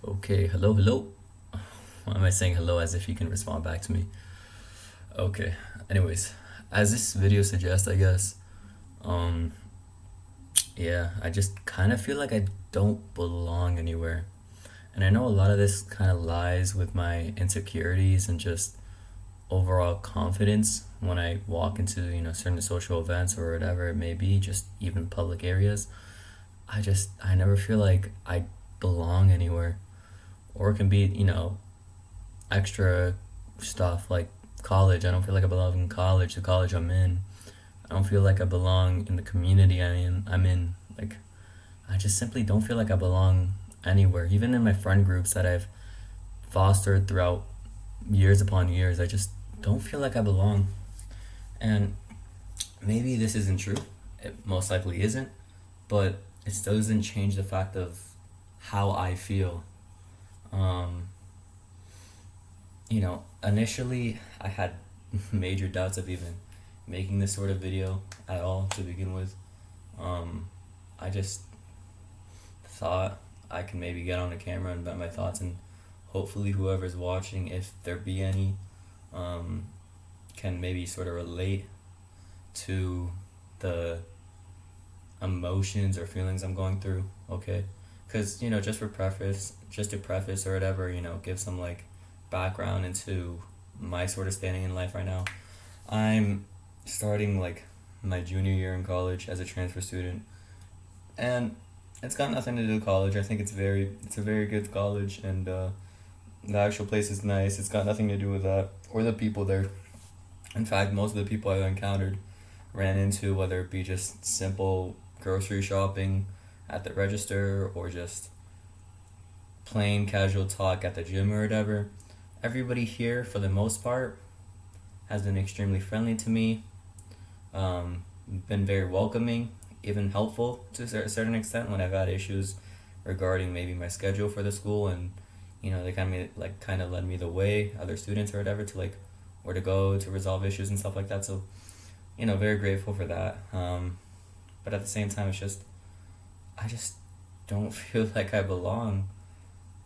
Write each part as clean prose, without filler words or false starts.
Okay, hello, hello. Why am I saying hello as if you can respond back to me? Okay, anyways, as this video suggests, I guess, um, yeah, I just kind of feel like I don't belong anywhere. And I know a lot of this kind of lies with my insecurities and just overall confidence when I walk into, certain social events or whatever it may be, just even public areas. I never feel like I belong anywhere. Or it can be, extra stuff like college. I don't feel like I belong in college, the college I'm in. I don't feel like I belong in the community I'm in. Like I just simply don't feel like I belong anywhere. Even in my friend groups that I've fostered throughout years upon years, I just don't feel like I belong. And maybe this isn't true. It most likely isn't, but it still doesn't change the fact of how I feel. Um, Initially I had major doubts of even making this sort of video at all to begin with. Um, I just thought I can maybe get on the camera and vent my thoughts, and hopefully whoever's watching, if there be any, um, can maybe sort of relate to the emotions or feelings I'm going through. Okay, because just to preface or whatever, give some like background into my sort of standing in life right now. I'm starting like my junior year in college as a transfer student, and it's got nothing to do with college. I think it's a very good college, and the actual place is nice. It's got nothing to do with that or the people there. In fact, most of the people I've encountered ran into, whether it be just simple grocery shopping at the register or just plain casual talk at the gym or whatever. Everybody here, for the most part, has been extremely friendly to me, been very welcoming, even helpful to a certain extent when I've had issues regarding maybe my schedule for the school, and they kind of led me the way, other students or whatever, to like where to go to resolve issues and stuff like that. So very grateful for that. But at the same time, I just don't feel like I belong.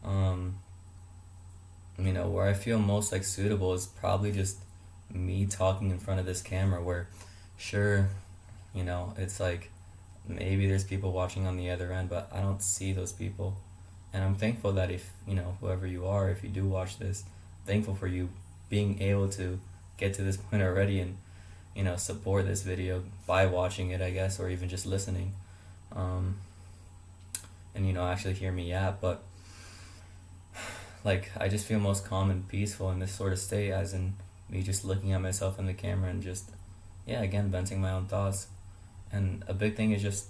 Um, where I feel most like suitable is probably just me talking in front of this camera, where sure, it's like maybe there's people watching on the other end, but I don't see those people. And I'm thankful that if, whoever you are, if you do watch this, thankful for you being able to get to this point already and, support this video by watching it, I guess, or even just listening. Um, and, actually hear me out. But, like, I just feel most calm and peaceful in this sort of state, as in me just looking at myself in the camera and just, yeah, again, venting my own thoughts. And a big thing is just,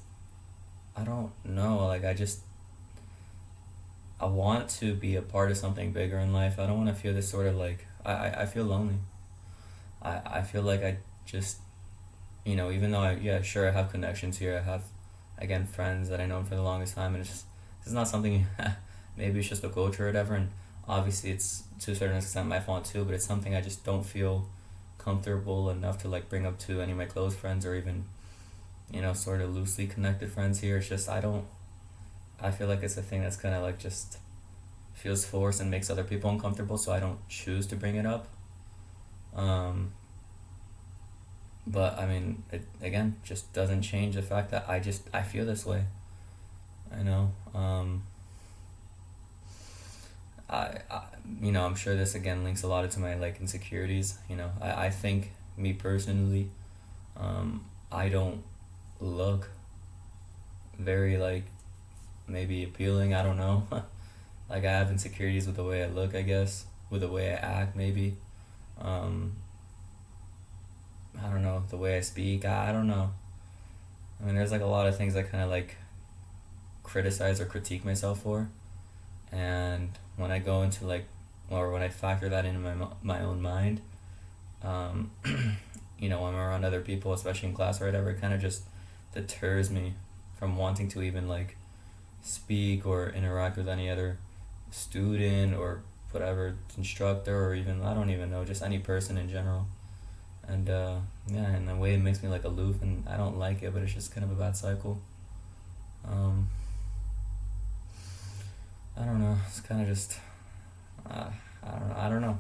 I don't know, like, I want to be a part of something bigger in life. I don't want to feel this sort of like, I feel lonely. I feel like I just, even though yeah, sure, I have connections here. I have, again, friends that I know for the longest time, and it's not something, maybe it's just the culture or whatever, and obviously it's to a certain extent my fault too, but it's something I just don't feel comfortable enough to like bring up to any of my close friends or even, sort of loosely connected friends here. It's just, I feel like it's a thing that's kind of like just feels forced and makes other people uncomfortable, so I don't choose to bring it up. Um, but I mean, it again just doesn't change the fact that I feel this way. I know. I I'm sure this again links a lot to my like insecurities. I think me personally, I don't look very like maybe appealing. I don't know. Like I have insecurities with the way I look, I guess, with the way I act, maybe. Um, I don't know, the way I speak. I don't know. I mean, there's like a lot of things I kind of like criticize or critique myself for, and when I go into like, or when I factor that into my own mind, um, when I'm around other people, especially in class or whatever, it kind of just deters me from wanting to even like speak or interact with any other student or whatever instructor, or even I don't even know, just any person in general. And yeah, in a way it makes me like aloof, and I don't like it, but it's just kind of a bad cycle. um, I don't know. It's kind of just I don't know.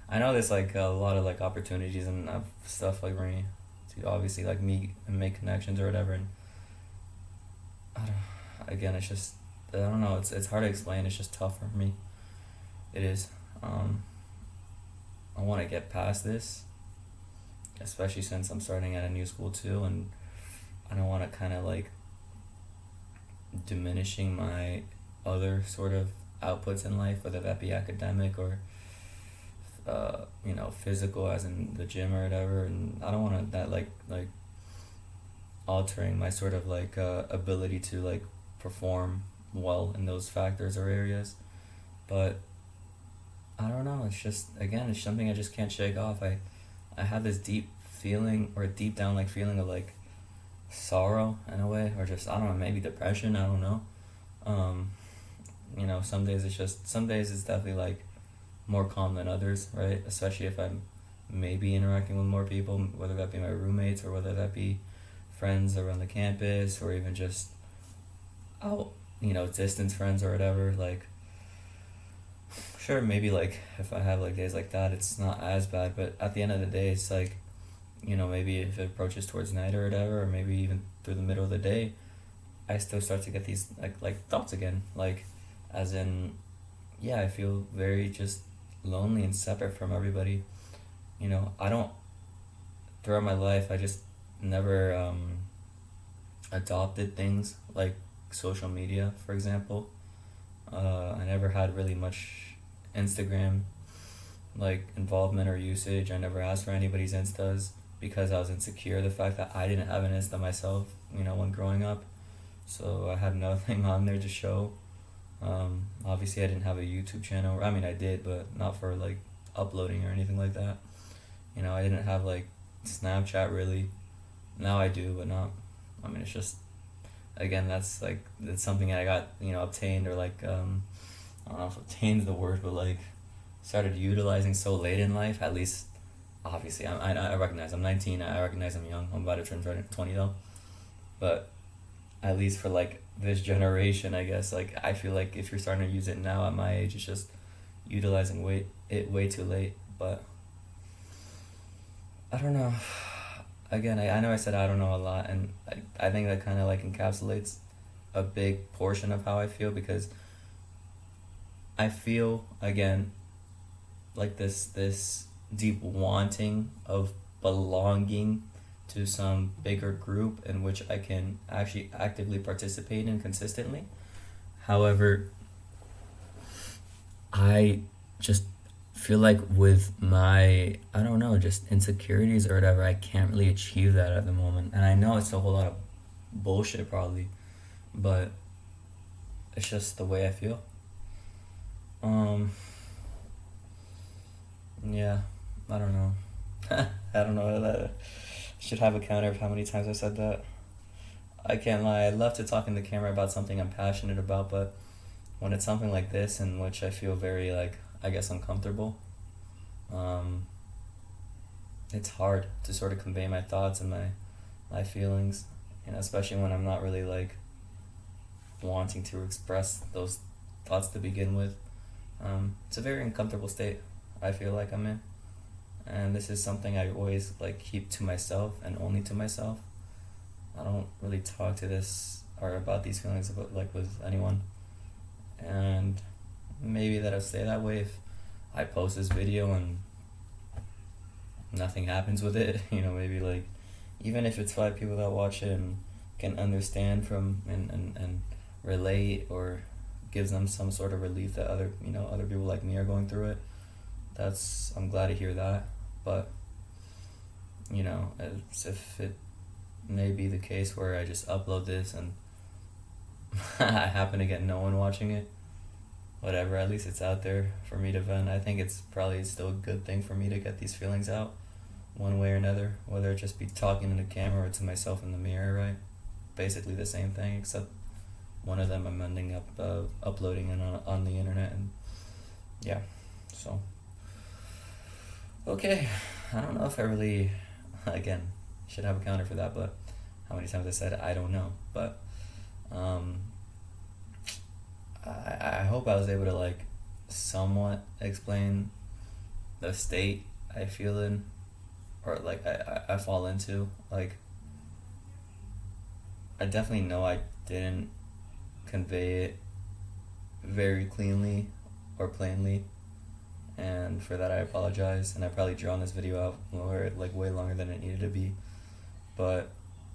I know there's like a lot of like opportunities and stuff like for me to obviously like meet and make connections or whatever. And I don't, again, it's just I don't know. It's hard to explain. It's just tough for me. It is. Um, I want to get past this, especially since I'm starting at a new school too, and I don't want to kind of like diminishing my other sort of outputs in life, whether that be academic or physical, as in the gym or whatever. And I don't want that like altering my sort of like ability to like perform well in those factors or areas. But I don't know. It's just again, it's something I just can't shake off. I have this deep feeling or deep down like feeling of like sorrow in a way, or just I don't know, maybe depression. I don't know. Um, some days it's definitely like more calm than others, right? Especially if I'm maybe interacting with more people, whether that be my roommates or whether that be friends around the campus or even just out, distance friends or whatever. Like, sure, maybe like if I have like days like that, it's not as bad, but at the end of the day, it's like, maybe if it approaches towards night or whatever, or maybe even through the middle of the day, I still start to get these like thoughts again, like as in, yeah, I feel very just lonely and separate from everybody. I don't throughout my life I just never adopted things like social media, for example. I never had really much Instagram like involvement or usage. I never asked for anybody's instas because I was insecure the fact that I didn't have an insta myself, when growing up. So I had nothing on there to show. Obviously, I didn't have a YouTube channel. I mean, I did, but not for like uploading or anything like that. I didn't have like Snapchat really. Now I do, but not. I mean, it's just again, that's like it's something I got obtained or like I don't know if obtained the word, but like started utilizing so late in life. At least, obviously, I recognize I'm 19. I recognize I'm young. I'm about to turn 20 though, but at least for like this generation, I guess like I feel like if you're starting to use it now at my age, it's just utilizing way too late. But I don't know. Again, I know I said I don't know a lot, and I think that kind of like encapsulates a big portion of how I feel, because I feel again like this deep wanting of belonging to some bigger group in which I can actually actively participate in consistently. However, I just feel like with my, I don't know, just insecurities or whatever, I can't really achieve that at the moment. And I know it's a whole lot of bullshit probably, but it's just the way I feel. Um, yeah, I don't know. I don't know that should have a counter of how many times I said that. I can't lie. I love to talk in the camera about something I'm passionate about, but when it's something like this in which I feel very like I guess uncomfortable, um, it's hard to sort of convey my thoughts and my feelings, especially when I'm not really like wanting to express those thoughts to begin with. It's a very uncomfortable state I feel like I'm in, and this is something I always like keep to myself and only to myself. I don't really talk to this or about these feelings about, like with anyone, and maybe that'll stay that way if I post this video and nothing happens with it. Maybe like even if it's 5 people that watch it and can understand from and relate, or gives them some sort of relief that other people like me are going through it. I'm glad to hear that. But as if it may be the case where I just upload this and I happen to get no one watching it, whatever, at least it's out there for me to vent. I think it's probably still a good thing for me to get these feelings out one way or another, whether it just be talking in the camera or to myself in the mirror, right? Basically the same thing, except one of them I'm ending up uploading it on the internet, and yeah, so okay. I don't know if I really, again, should have a counter for that, but how many times I said I don't know, but I hope I was able to like somewhat explain the state I feel in, or like I fall into. Like, I definitely know I didn't convey it very cleanly or plainly, and for that I apologize. And I probably drawn this video out like way longer than it needed to be, but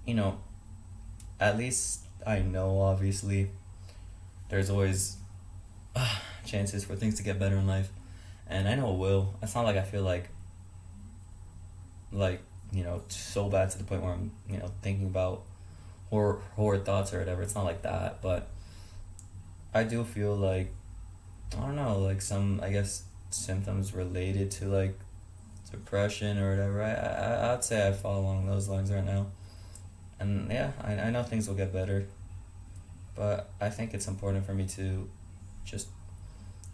you know, at least I know obviously there's always chances for things to get better in life, and I know it will. It's not like I feel like so bad to the point where I'm thinking about horror thoughts or whatever. It's not like that, but I do feel like, I don't know, like some, I guess, symptoms related to like depression or whatever. I'd say I fall along those lines right now, and yeah, I know things will get better, but I think it's important for me to just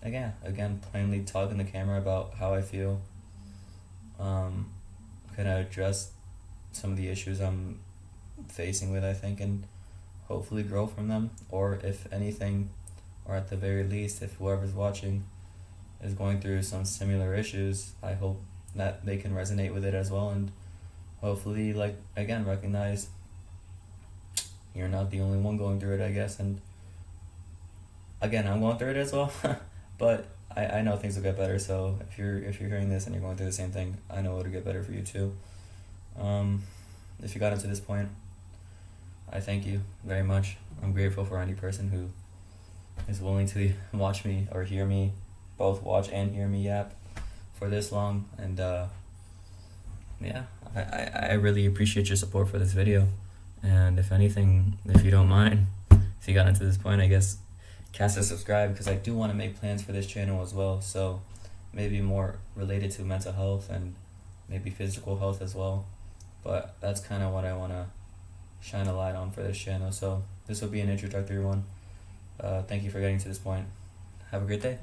again plainly talk in the camera about how I feel. Kind of address some of the issues I'm facing with, I think, and hopefully grow from them. Or if anything, or at the very least, if whoever's watching is going through some similar issues, I hope that they can resonate with it as well, and hopefully, like, again, recognize you're not the only one going through it, I guess. And again, I'm going through it as well, but I know things will get better. So if you're hearing this and you're going through the same thing, I know it'll get better for you too. If you got into this point, I thank you very much. I'm grateful for any person who is willing to watch me or hear me, both watch and hear me yap for this long. And yeah, I really appreciate your support for this video. And if anything, if you don't mind, if you got into this point, I guess cast a subscribe, because I do want to make plans for this channel as well. So maybe more related to mental health and maybe physical health as well. But that's kind of what I want to shine a light on for this channel. So this will be an introductory one. Thank you for getting to this point. Have a great day.